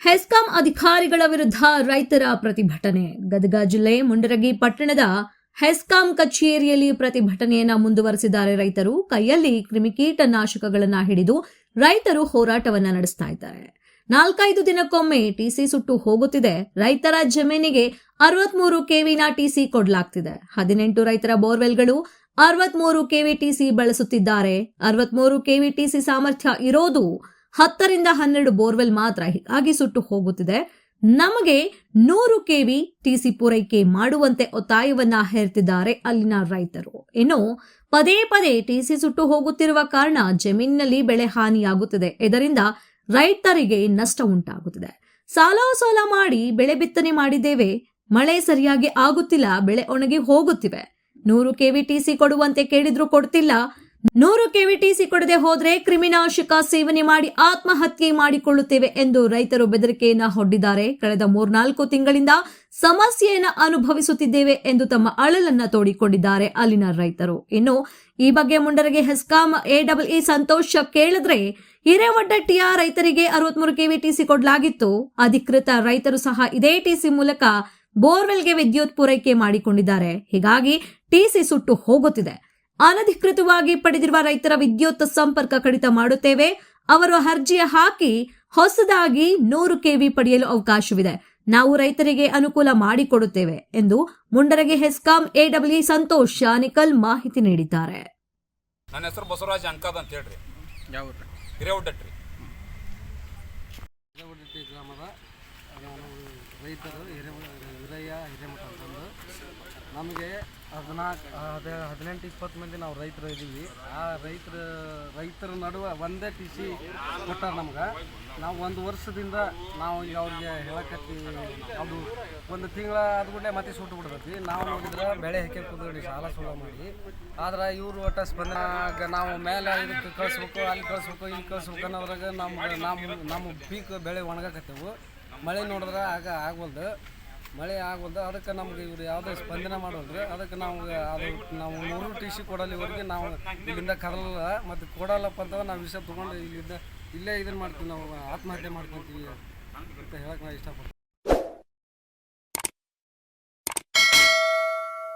ಹೆಸ್ಕಾಂ ಅಧಿಕಾರಿಗಳ ವಿರುದ್ಧ ರೈತರ ಪ್ರತಿಭಟನೆ. ಗದಗ ಜಿಲ್ಲೆ ಮುಂಡರಗಿ ಪಟ್ಟಣದ ಹೆಸ್ಕಾಂ ಕಚೇರಿಯಲ್ಲಿ ಪ್ರತಿಭಟನೆಯನ್ನ ಮುಂದುವರೆಸಿದ್ದಾರೆ ರೈತರು. ಕೈಯಲ್ಲಿ ಕ್ರಿಮಿಕೀಟನಾಶಕಗಳನ್ನ ಹಿಡಿದು ರೈತರು ಹೋರಾಟವನ್ನ ನಡೆಸ್ತಾ ಇದ್ದಾರೆ. 4-5 ದಿನಕ್ಕೊಮ್ಮೆ ಟಿಸಿ ಸುಟ್ಟು ಹೋಗುತ್ತಿದೆ. ರೈತರ ಜಮೀನಿಗೆ 63 ಕೆವಿನ ಟಿಸಿ ಕೊಡಲಾಗ್ತಿದೆ. 18 ರೈತರ ಬೋರ್ವೆಲ್ಗಳು 63 ಕೆವಿ ಟಿಸಿ ಬಳಸುತ್ತಿದ್ದಾರೆ. 63 ಕೆವಿ ಟಿಸಿ ಸಾಮರ್ಥ್ಯ ಇರೋದು 10ರಿಂದ 12 ಬೋರ್ವೆಲ್ ಮಾತ್ರ. ಹೀಗಾಗಿ ಸುಟ್ಟು ಹೋಗುತ್ತಿದೆ. ನಮಗೆ 100 ಕೆವಿ ಟಿಸಿ ಪೂರೈಕೆ ಮಾಡುವಂತೆ ಒತ್ತಾಯವನ್ನ ಹೇರ್ತಿದ್ದಾರೆ ಅಲ್ಲಿನ ರೈತರು. ಇನ್ನು ಪದೇ ಪದೇ ಟಿಸಿ ಸುಟ್ಟು ಹೋಗುತ್ತಿರುವ ಕಾರಣ ಜಮೀನಿನಲ್ಲಿ ಬೆಳೆ ಹಾನಿಯಾಗುತ್ತಿದೆ. ಇದರಿಂದ ರೈತರಿಗೆ ನಷ್ಟ ಉಂಟಾಗುತ್ತಿದೆ. ಸಾಲ ಮಾಡಿ ಬೆಳೆ ಬಿತ್ತನೆ ಮಾಡಿದ್ದೇವೆ, ಮಳೆ ಸರಿಯಾಗಿ ಆಗುತ್ತಿಲ್ಲ, ಬೆಳೆ ಒಣಗಿ ಹೋಗುತ್ತಿವೆ. 100 ಕೆವಿ ಟಿಸಿ ಕೊಡುವಂತೆ ಕೇಳಿದ್ರು ಕೊಡ್ತಿಲ್ಲ. 100 ಕೆವಿ ಟಿಸಿ ಕೊಡದೆ ಹೋದ್ರೆ ಕ್ರಿಮಿನಾಶಕ ಸೇವನೆ ಮಾಡಿ ಆತ್ಮಹತ್ಯೆ ಮಾಡಿಕೊಳ್ಳುತ್ತೇವೆ ಎಂದು ರೈತರು ಬೆದರಿಕೆಯನ್ನ ಹೊಡ್ಡಿದ್ದಾರೆ. ಕಳೆದ 3-4 ತಿಂಗಳಿಂದ ಸಮಸ್ಯೆಯನ್ನ ಅನುಭವಿಸುತ್ತಿದ್ದೇವೆ ಎಂದು ತಮ್ಮ ಅಳಲನ್ನ ತೋಡಿಕೊಂಡಿದ್ದಾರೆ ಅಲ್ಲಿನ ರೈತರು. ಇನ್ನು ಈ ಬಗ್ಗೆ ಮುಂಡರಗಿ ಹೆಸ್ಕಾಂ AEE ಸಂತೋಷ್ ಕೇಳಿದ್ರೆ, ಹಿರೇವಡ್ಡಟ್ಟಿಯ ರೈತರಿಗೆ 63 ಕೆವಿ ಟಿಸಿ ಕೊಡಲಾಗಿತ್ತು. ಅಧಿಕೃತ ರೈತರು ಸಹ ಇದೇ ಟಿಸಿ ಮೂಲಕ ಬೋರ್ವೆಲ್ಗೆ ವಿದ್ಯುತ್ ಪೂರೈಕೆ ಮಾಡಿಕೊಂಡಿದ್ದಾರೆ. ಹೀಗಾಗಿ ಟಿಸಿ ಸುಟ್ಟು ಹೋಗುತ್ತಿದೆ. ಅನಧಿಕೃತವಾಗಿ ಪಡೆದಿರುವ ರೈತರ ವಿದ್ಯುತ್ ಸಂಪರ್ಕ ಕಡಿತ ಮಾಡುತ್ತೇವೆ. ಅವರು ಅರ್ಜಿ ಹಾಕಿ ಹೊಸದಾಗಿ 100 ಕೆವಿ ಪಡೆಯಲು ಅವಕಾಶವಿದೆ. ನಾವು ರೈತರಿಗೆ ಅನುಕೂಲ ಮಾಡಿಕೊಡುತ್ತೇವೆ ಎಂದು ಮುಂಡರಗಿ ಹೆಸ್ಕಾಂ AEE ಸಂತೋಷ್ ಶಾನಿಕಲ್ ಮಾಹಿತಿ ನೀಡಿದ್ದಾರೆ. ನನ್ನ ಹೆಸರು ಬಸವರಾಜ್ ಅಂಕಾದ್ ಅಂತ ಹೇಳ್ರಿ. ಹಿರೇವಡ್ಡಟ್ಟಿ ಗ್ರಾಮದ ರೈತರು ಹಿರೇಮಠ ಅಂತಂದು ನಮಗೆ 18-20 ಮಂದಿ ನಾವು ರೈತರು ಇದ್ದೀವಿ. ಆ ರೈತರ ನಡುವೆ ಒಂದೇ ಟಿ ಸಿ ಕೊಟ್ಟಾರ ನಮ್ಗೆ. ನಾವು 1 ವರ್ಷದಿಂದ ನಾವು ಈಗ ಅವ್ರಿಗೆ ಹೇಳಕತ್ತೀವಿ. ಅದು 1 ತಿಂಗಳ ಆದ್ಮೇಲೆ ಮತ್ತೆ ಸುಟ್ಟು ಬಿಡ್ತೈತಿ. ನಾವು ನೋಡಿದ್ರೆ ಬೆಳೆ ಹಾಕಿ ಕುಂದ್ರಿ ಸಾಲ ಸುಳ್ಳು ಮಾಡಿ. ಆದ್ರೆ ಇವರು ಒಟ್ಟು ಸ್ಪಂದನಾಗ ನಾವು ಮೇಲೆ ಇದಕ್ಕೆ ಕಳಿಸ್ಬೇಕು, ಅಲ್ಲಿ ಕಳಿಸ್ಬೇಕು, ಇಲ್ಲಿ ಕಳಿಸ್ಬೇಕು ಅನ್ನೋದ್ರಾಗ ನಮ್ಮ ಪೀಕ್ ಬೆಳೆ ಒಣಗಾಕತ್ತೇವು. ಮಳೆ ನೋಡಿದ್ರೆ ಆಗವಲ್ದು, ಮಳೆ ಆಗವಲ್ದು. ಅದಕ್ಕೆ ನಮ್ಗೆ ಇವ್ರು ಯಾವುದೇ ಸ್ಪಂದನೆ ಮಾಡೋಲ್ರಿ. ಅದಕ್ಕೆ ನಾವು 100 ಟಿ ಸಿ ಕೊಡಲ್ಲಿವರೆಗೆ ನಾವು ಇಲ್ಲಿಂದ ಕದಲಲ್ಲ. ಮತ್ತು ಕೊಡಲ್ಲಪ್ಪ ಅಂತಂದ್ರೆ ನಾವು ವಿಷಯ ತೊಗೊಂಡು ಇಲ್ಲೇ ಇದನ್ನು ಮಾಡ್ತೀವಿ, ನಾವು ಆತ್ಮಹತ್ಯೆ ಮಾಡ್ಕೊತೀವಿ ಅಂತ ಹೇಳಕ್ಕೆ ನಾನು ಇಷ್ಟಪಡ್ತೀನಿ.